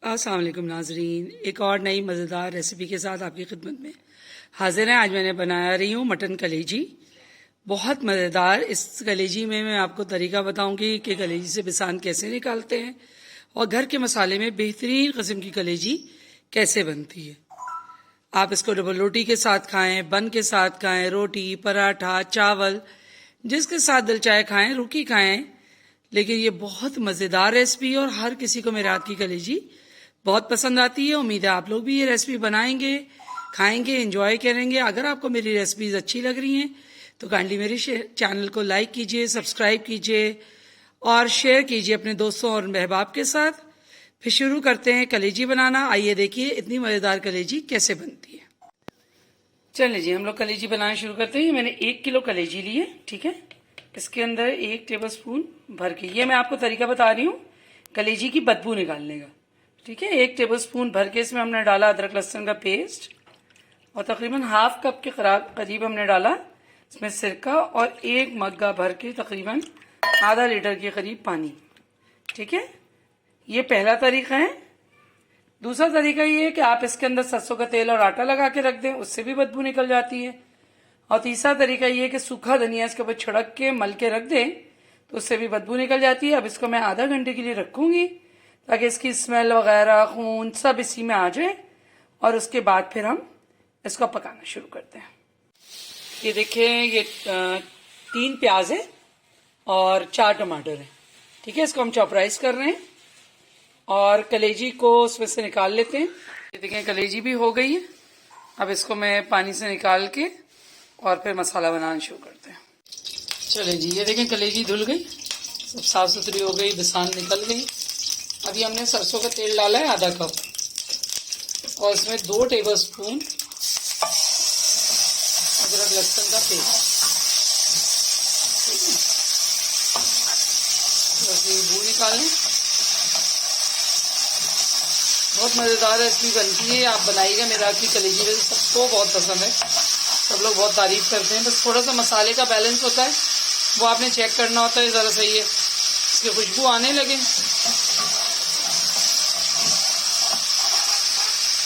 अस्सलाम वालेकुम नाजरीन, एक और नई मज़ेदार रेसिपी के साथ आपकी खिदमत में हाजिर हैं। आज मैंने बना रही हूँ मटन कलेजी। बहुत मज़ेदार। इस कलेजी में मैं आपको तरीका बताऊंगी कि कलेजी से बिसान कैसे निकालते हैं और घर के मसाले में बेहतरीन किस्म की कलेजी कैसे बनती है। आप इसको डबल रोटी के साथ खाएं, बन के साथ खाएं, रोटी, पराठा, चावल, जिसके साथ दिल चाहे खाएं, रूखी खाएं। लेकिन ये बहुत मज़ेदार रेसिपी और हर किसी को मेरे हाथ की कलेजी बहुत पसंद आती है। उम्मीद है आप लोग भी ये रेसिपी बनाएंगे, खाएंगे, एंजॉय करेंगे। अगर आपको मेरी रेसिपीज अच्छी लग रही हैं तो काइंडली मेरे चैनल को लाइक कीजिए, सब्सक्राइब कीजिए और शेयर कीजिए अपने दोस्तों और महबाब के साथ। फिर शुरू करते हैं कलेजी बनाना। आइए देखिए इतनी मज़ेदार कलेजी कैसे बनती है। चलिए जी, हम लोग कलेजी बनाना शुरू करते हैं। मैंने 1 किलो कलेजी ली है, ठीक है। इसके अंदर 1 टेबलस्पून भर के, ये मैं आपको तरीका बता रही हूँ कलेजी की बदबू निकालने का, ठीक है। 1 टेबलस्पून भर के इसमें हमने डाला अदरक लहसुन का पेस्ट और तकरीबन हाफ कप के करीब हमने डाला इसमें सिरका और 1 मग्गा भर के तकरीबन आधा लीटर के करीब पानी, ठीक है। ये पहला तरीका है। दूसरा तरीका ये है कि आप इसके अंदर सरसों का तेल और आटा लगा के रख दें, उससे भी बदबू निकल जाती है। और तीसरा तरीका ये है कि सूखा धनिया इसके ऊपर छिड़क के मल के रख दें तो उससे भी बदबू निकल जाती है। अब इसको मैं आधा घंटे के लिए रखूंगी ताकि इसकी स्मेल वगैरह, खून सब इसी में आ जाए और उसके बाद फिर हम इसको पकाना शुरू करते हैं। ये देखें, ये 3 प्याज है और 4 टमाटर है, ठीक है। इसको हम चॉपराइज कर रहे हैं और कलेजी को उसमें से निकाल लेते हैं। ये देखें, कलेजी भी हो गई है। अब इसको मैं पानी से निकाल के और फिर मसाला बनाना शुरू करते हैं। चले जी, ये देखें कलेजी धुल गई, सब साफ सुथरी हो गई, बिसान निकल गई। अभी हमने सरसों का तेल डाला है आधा कप और इसमें 2 टेबलस्पून अदरक लहसुन का पेस्ट, ठीक है। बस ये बू निकालें। बहुत मज़ेदार रेसिपी बनती है, आप बनाइएगा। मेरे हाथ की कलेजी वैसे सबको बहुत पसंद है, सब लोग बहुत तारीफ करते हैं। बस थोड़ा सा मसाले का बैलेंस होता है, वो आपने चेक करना होता है ज़रा सही है, इसकी खुशबू आने लगे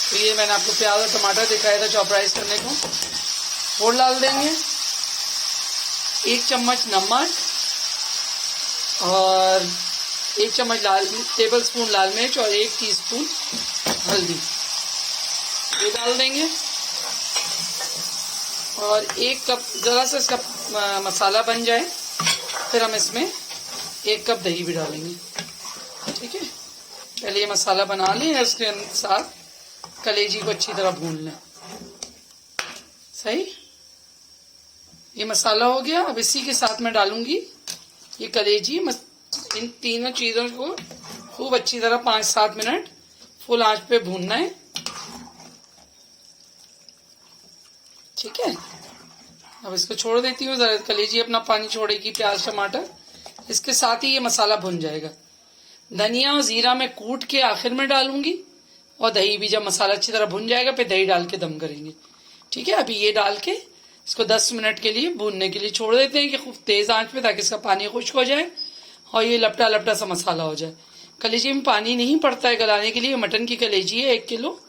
तो ये मैंने आपको प्याज और टमाटर दिखाया था चॉपराइज करने को, वो डाल देंगे। 1 चम्मच नमक और 1 चम्मच टेबलस्पून लाल मिर्च और 1 टीस्पून हल्दी, ये डाल देंगे। और 1 कप, ज़रा सा इसका मसाला बन जाए फिर हम इसमें 1 कप दही भी डालेंगे, ठीक है। पहले ये मसाला बना लें, उसके साथ कलेजी को अच्छी तरह भून लें। सही, ये मसाला हो गया। अब इसी के साथ मैं डालूंगी ये कलेजी। इन तीनों चीज़ों को खूब अच्छी तरह 5-7 मिनट फुल आंच पे भूनना है, ठीक है। अब इसको छोड़ देती हूँ, जरा कलेजी अपना पानी छोड़ेगी, प्याज टमाटर, इसके साथ ही ये मसाला भुन जाएगा। धनिया और जीरा मैं कूट के आखिर में डालूंगी और दही भी जब मसाला अच्छी तरह भुन जाएगा फिर दही डाल के दम करेंगे, ठीक है। अभी ये डाल के इसको 10 मिनट के लिए भूनने के लिए छोड़ देते हैं कि खूब तेज़ आंच पे, ताकि इसका पानी खुश्क हो जाए और ये लपटा लपटा सा मसाला हो जाए। कलेजी में पानी नहीं पड़ता है गलाने के लिए, मटन की कलेजी है 1 किलो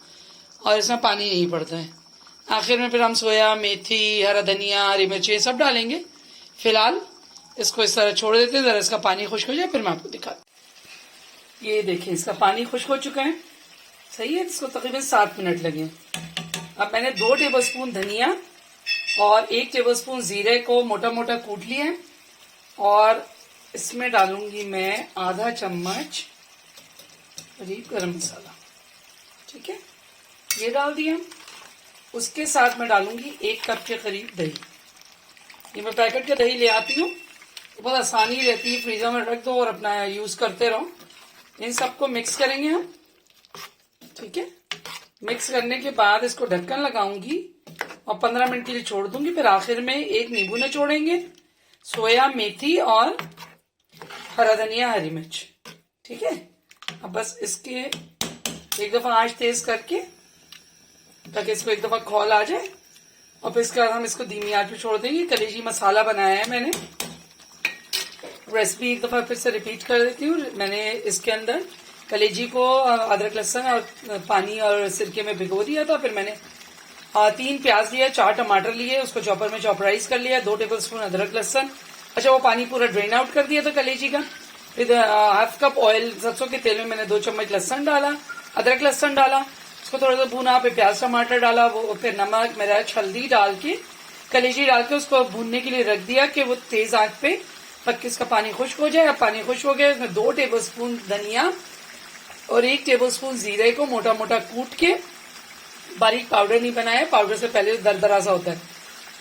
और इसमें पानी नहीं पड़ता है। आखिर में फिर हम सोया, मेथी, हरा धनिया, हरी मिर्ची सब डालेंगे। फिलहाल इसको इस तरह छोड़ देते हैं, ज़रा इसका पानी खुश्क हो जाए फिर मैं आपको दिखाती हूँ। ये देखिए, इसका पानी खुश्क हो चुका है, सही है। इसको तकरीबन 7 मिनट लगे। अब मैंने 2 टेबलस्पून धनिया और 1 टेबलस्पून जीरे को मोटा मोटा कूट लिया है और इसमें डालूंगी मैं आधा चम्मच करीब गरम मसाला, ठीक है। ये डाल दिया। उसके साथ मैं डालूंगी 1 कप के करीब दही। ये मैं पैकेट का दही ले आती हूँ, तो बहुत आसानी रहती है, फ्रीजर में रख दो और अपना यूज करते रहो। इन सबको मिक्स करेंगे हम, ठीक है। मिक्स करने के बाद इसको ढक्कन लगाऊंगी और 15 मिनट के लिए छोड़ दूंगी। फिर आखिर में 1 नींबू निचोड़ेंगे, सोया, मेथी और हरा धनिया, हरी मिर्च, ठीक है। अब बस इसके एक दफा आंच तेज करके ताकि इसको एक दफा खौल आ जाए और फिर इसके बाद हम इसको धीमी आंच पे छोड़ देंगे। कलेजी मसाला बनाया है मैंने, रेसिपी एक दफा फिर से रिपीट कर देती हूँ। मैंने इसके अंदर कलेजी को अदरक लहसुन और पानी और सिरके में भिगो दिया था। फिर मैंने 3 प्याज लिए, 4 टमाटर लिए, उसको चॉपर में चॉपराइज कर लिया, 2 टेबलस्पून अदरक लहसुन। अच्छा, वो पानी पूरा ड्रेन आउट कर दिया था कलेजी का। फिर हाफ कप ऑयल, सरसों के तेल में मैंने 2 चम्मच लहसुन डाला, अदरक लहसुन डाला, उसको थोड़ा सा भूना। फिर प्याज टमाटर डाला, वो फिर नमक, मिर्च, हल्दी डाल के कलेजी डाल के उसको भूनने के लिए रख दिया कि वो तेज आंच पे पक के इसका पानी खुश्क हो जाए। अब पानी खुश्क हो गया, इसमें 2 टेबलस्पून धनिया और 1 टेबलस्पून जीरे को मोटा मोटा कूट के, बारीक पाउडर नहीं बनाया, पाउडर से पहले दरदरा सा होता है,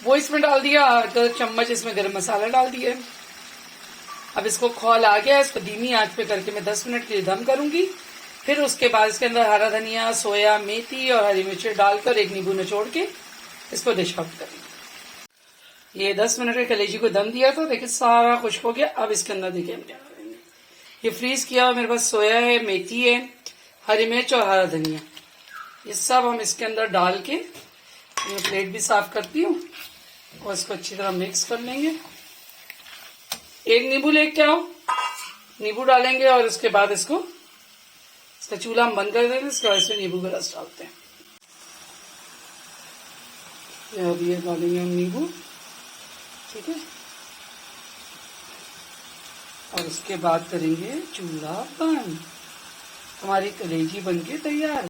वो इसमें डाल दिया। 1 चम्मच इसमें गरम मसाला डाल दिया। अब इसको खौल आ गया, इसको धीमी आंच पे करके मैं 10 मिनट के लिए दम करूंगी। फिर उसके बाद इसके अंदर हरा धनिया, सोया, मेथी और हरी मिर्ची डालकर 1 नींबू निचोड़ के इसको डिश आउट करेंगे। ये 10 मिनट के कलेजी को दम दिया था, देखिए सारा खुश्क हो गया। अब इसके अंदर देखिए हम क्या करेंगे, ये फ्रीज किया हुआ मेरे पास सोया है, मेथी है, हरी मिर्च और हरा धनिया, ये सब हम इसके अंदर डाल के, मैं प्लेट भी साफ करती हूँ और इसको अच्छी तरह मिक्स कर लेंगे। 1 नींबू लेके आओ, नींबू डालेंगे और उसके बाद इसका चूल्हा हम बंद कर देंगे। इसके बाद इसमें नींबू का रस डालते हैं। अभी ये डालेंगे हम नींबू, ठीक है, और उसके बाद करेंगे चूल्हा बंद। हमारी कलेजी बनके तैयार।